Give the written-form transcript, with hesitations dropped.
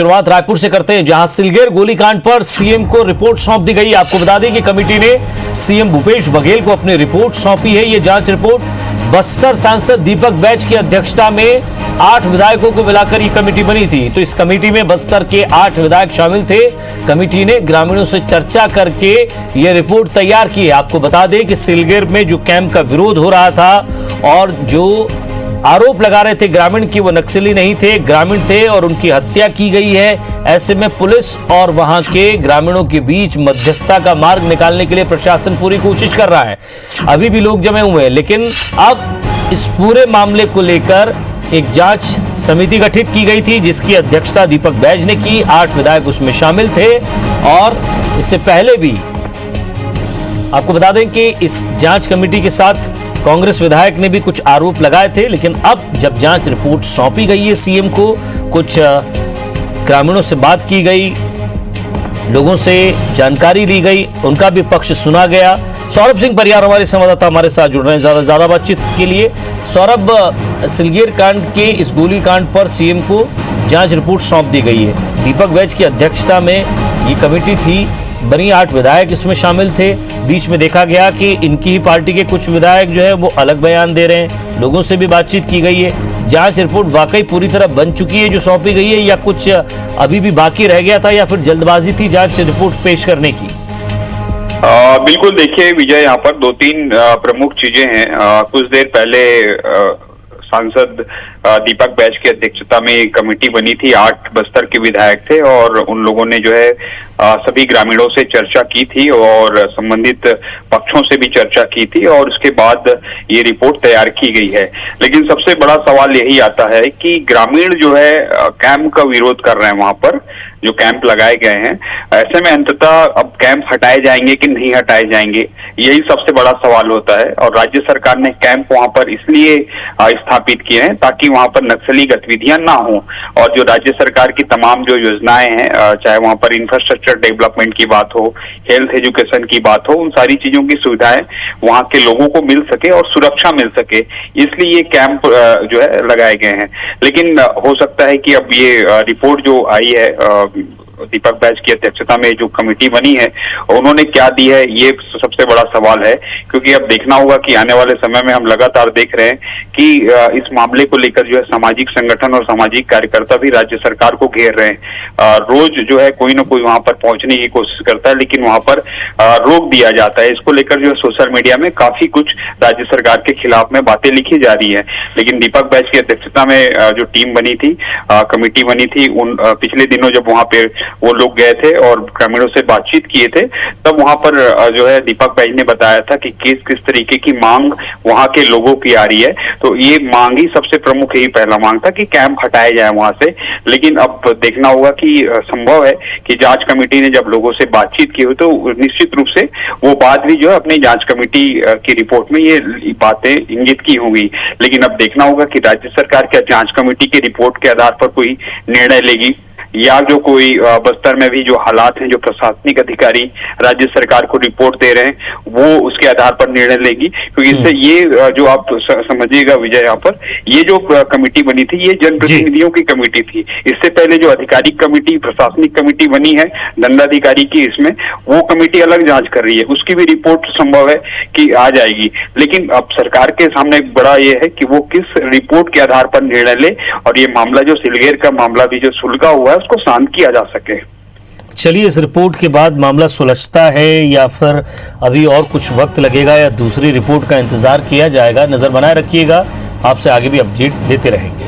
शुरुआत रायपुर से करते हैं, जहां सिलगेर गोलीकांड पर सीएम को रिपोर्ट सौंप दी गई। आपको बता दें कि कमेटी ने सीएम भूपेश बघेल को अपनी रिपोर्ट सौंपी है। यह जांच रिपोर्ट बस्तर सांसद दीपक बैज की अध्यक्षता में 8 विधायकों को मिलाकर यह कमेटी बनी थी। तो इस कमेटी में बस्तर के 8 विधायक शामिल थे। कमेटी ने ग्रामीणों से चर्चा करके यह रिपोर्ट तैयार की है। आपको बता दें कि सिलगेर में जो कैंप का विरोध हो रहा था और जो आरोप लगा रहे थे ग्रामीण की वो नक्सली नहीं थे, ग्रामीण थे और उनकी हत्या की गई है। ऐसे में पुलिस और वहां के ग्रामीणों के बीच मध्यस्थता का मार्ग निकालने के लिए प्रशासन पूरी कोशिश कर रहा है। अभी भी लोग जमे हुए हैं, लेकिन अब इस पूरे मामले को लेकर एक जांच समिति गठित की गई थी, जिसकी अध्यक्षता दीपक बैज ने की। 8 विधायक उसमें शामिल थे और इससे पहले भी आपको बता दें कि इस जांच कमेटी के साथ कांग्रेस विधायक ने भी कुछ आरोप लगाए थे। लेकिन अब जब जांच रिपोर्ट सौंपी गई है सीएम को, कुछ ग्रामीणों से बात की गई, लोगों से जानकारी ली गई, उनका भी पक्ष सुना गया। सौरभ सिंह परियार हमारे संवाददाता हमारे साथ जुड़ रहे हैं ज्यादा बातचीत के लिए। सौरभ, सिलगेर कांड के इस गोलीकांड पर सीएम को जांच रिपोर्ट सौंप दी गई है। दीपक बैज की अध्यक्षता में ये कमेटी थी, बनी 8 विधायक इसमें शामिल थे। बीच में देखा गया कि इनकी ही पार्टी के कुछ विधायक जो है वो अलग बयान दे रहे हैं, लोगों से भी बातचीत की गई है। जांच रिपोर्ट वाकई पूरी तरह बन चुकी है जो सौंपी गई है, या कुछ अभी भी बाकी रह गया था, या फिर जल्दबाजी थी जांच रिपोर्ट पेश करने की? बिल्कुल, देखिए विजय, यहाँ पर 2-3 प्रमुख चीजें हैं। कुछ देर पहले सांसद दीपक बैज की अध्यक्षता में एक कमेटी बनी थी। 8 बस्तर के विधायक थे और उन लोगों ने जो है सभी ग्रामीणों से चर्चा की थी और संबंधित पक्षों से भी चर्चा की थी और उसके बाद ये रिपोर्ट तैयार की गई है। लेकिन सबसे बड़ा सवाल यही आता है कि ग्रामीण जो है कैंप का विरोध कर रहे हैं, वहां पर जो कैंप लगाए गए हैं। ऐसे में अंततः अब कैंप हटाए जाएंगे कि नहीं हटाए जाएंगे, यही सबसे बड़ा सवाल होता है। और राज्य सरकार ने कैंप वहां पर इसलिए स्थापित किए हैं ताकि वहां पर नक्सली गतिविधियां ना हो। और जो राज्य सरकार की तमाम जो योजनाएं हैं, चाहे वहां पर इंफ्रास्ट्रक्चर डेवलपमेंट की बात हो, हेल्थ एजुकेशन की बात हो, उन सारी चीजों की सुविधाएं वहां के लोगों को मिल सके और सुरक्षा मिल सके, इसलिए ये कैंप जो है लगाए गए हैं। लेकिन हो सकता है कि अब ये रिपोर्ट जो आई है दीपक बैज की अध्यक्षता में जो कमेटी बनी है, उन्होंने क्या दी है, ये सबसे बड़ा सवाल है। क्योंकि अब देखना होगा कि आने वाले समय में हम लगातार देख रहे हैं कि इस मामले को लेकर जो है सामाजिक संगठन और सामाजिक कार्यकर्ता भी राज्य सरकार को घेर रहे हैं। रोज जो है कोई ना कोई वहां पर पहुंचने की कोशिश करता है, लेकिन वहां पर रोक दिया जाता है। इसको लेकर जो है सोशल मीडिया में काफी कुछ राज्य सरकार के खिलाफ में बातें लिखी जा रही है। लेकिन दीपक बैज की अध्यक्षता में जो टीम बनी थी, कमेटी बनी थी, उन पिछले दिनों जब वहां पे वो लोग गए थे और ग्रामीणों से बातचीत किए थे, तब वहां पर जो है दीपक बैज ने बताया था कि किस तरीके की मांग वहां के लोगों की आ रही है। तो ये मांग ही सबसे प्रमुख, यही पहला मांग था कि कैंप हटाए जाए वहां से। लेकिन अब देखना होगा कि संभव है कि जांच कमेटी ने जब लोगों से बातचीत की हो तो निश्चित रूप से वो बात भी जो है अपनी जांच कमेटी की रिपोर्ट में ये बातें इंगित की होंगी। लेकिन अब देखना होगा कि राज्य सरकार क्या जांच कमेटी की रिपोर्ट के आधार पर कोई निर्णय लेगी, या जो कोई बस्तर में भी जो हालात हैं, जो प्रशासनिक अधिकारी राज्य सरकार को रिपोर्ट दे रहे हैं, वो उसके आधार पर निर्णय लेगी। क्योंकि इससे ये जो आप समझिएगा विजय, यहाँ पर ये जो कमेटी बनी थी, ये जनप्रतिनिधियों की कमेटी थी। इससे पहले जो आधिकारिक कमेटी, प्रशासनिक कमेटी बनी है दंडाधिकारी की, इसमें वो कमेटी अलग जांच कर रही है, उसकी भी रिपोर्ट संभव है कि आ जाएगी। लेकिन अब सरकार के सामने बड़ा ये है कि वो किस रिपोर्ट के आधार पर निर्णय ले और ये मामला जो सिलगेर का मामला भी जो सुलगा हुआ है उसको शांत किया जा सके। चलिए, इस रिपोर्ट के बाद मामला सुलझता है या फिर अभी और कुछ वक्त लगेगा, या दूसरी रिपोर्ट का इंतजार किया जाएगा? नजर बनाए रखिएगा, आपसे आगे भी अपडेट देते रहेंगे।